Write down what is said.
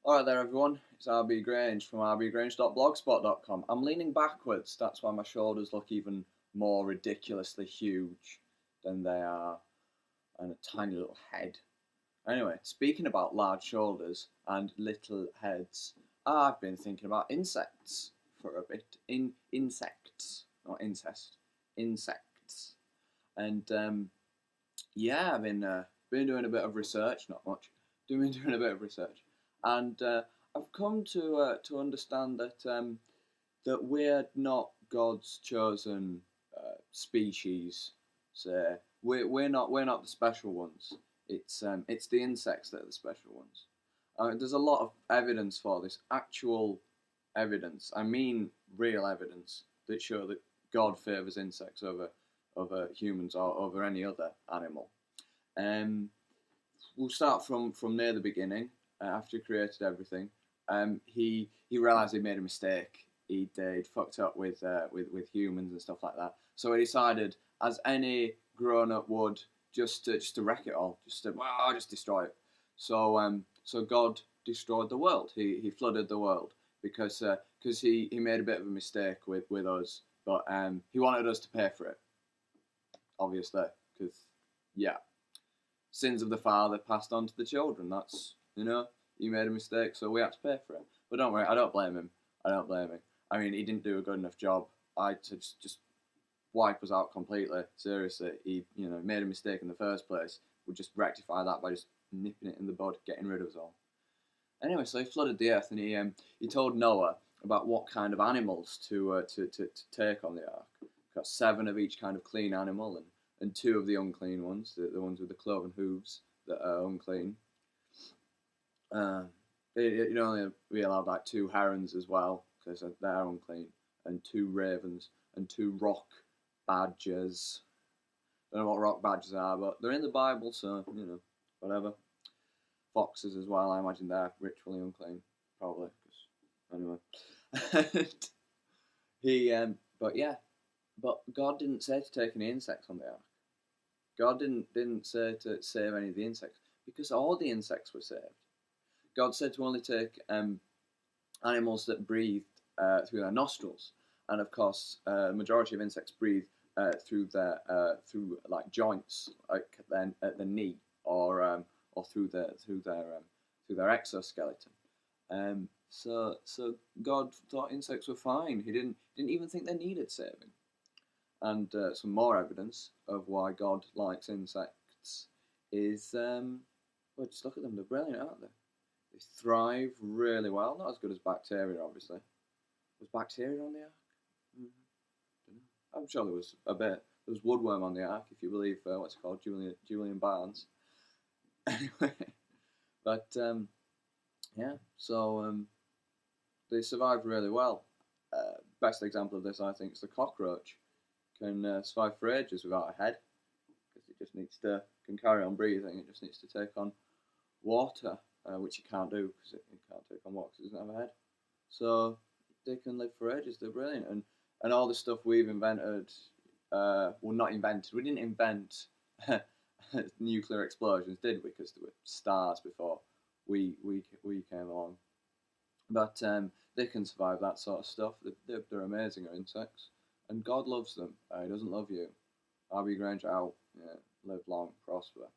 Alright there everyone, it's R B Grange from rbgrange.blogspot.com. I'm leaning backwards, that's why my shoulders look even more ridiculously huge than they are, and a tiny little head. Anyway, speaking about large shoulders and little heads, I've been thinking about insects for a bit. Insects, not incest, insects. And yeah, I've been doing a bit of research, not much, doing a bit of research, and I've come to understand that we're not God's chosen species. So we're not the special ones. It's the insects that are the special ones. There's a lot of evidence for this, actual evidence. I mean, real evidence that show that God favours insects over humans or over any other animal. We'll start from near the beginning. After he created everything, he realised he made a mistake. He'd fucked up with humans and stuff like that. So he decided, as any grown up would, just to wreck it all, just destroy it. So God destroyed the world. He flooded the world because he made a bit of a mistake with us, but he wanted us to pay for it, obviously, because yeah, sins of the father passed on to the children. That's, he made a mistake, so we had to pay for it. But don't worry, I don't blame him. I mean, he didn't do a good enough job. I just wipe us out completely. Seriously, he made a mistake in the first place. We'll just rectify that by just nipping it in the bud, getting rid of us all. Anyway, so he flooded the earth, and he told Noah about what kind of animals to take on the ark. Got 7 of each kind of clean animal, and 2 of the unclean ones, the ones with the cloven hooves that are unclean. You'd only be allowed like 2 herons as well, because they're unclean, and 2 ravens, and 2 rock badgers. Don't know what rock badgers are, but they're in the Bible, so, whatever. Foxes as well, I imagine they're ritually unclean, probably, anyway. But God didn't say to take any insects on the ark. God didn't say to save any of the insects, because all the insects were saved. God said to only take animals that breathed through their nostrils, and of course, the majority of insects breathe through like joints, like at the knee, or through their exoskeleton. So God thought insects were fine. He didn't even think they needed saving. And some more evidence of why God likes insects is, well, just look at them. They're brilliant, aren't they? They thrive really well. Not as good as bacteria, obviously. Was bacteria on the ark? I'm sure there was a bit. There was woodworm on the ark, if you believe what's it called, Julian Barnes. Anyway, but yeah, so they survived really well. Best example of this, I think, is the cockroach. Can survive for ages without a head, because it just can carry on breathing. It just needs to take on water, which it can't do because it can't take on water because it doesn't have a head. So they can live for ages. They're brilliant, and all the stuff we've invented, well, not invented. We didn't invent nuclear explosions, did we? Because there were stars before we came along. But they can survive that sort of stuff. They're amazing, are insects. And God loves them. He doesn't love you. R B Grange out. Yeah, live long, prosper.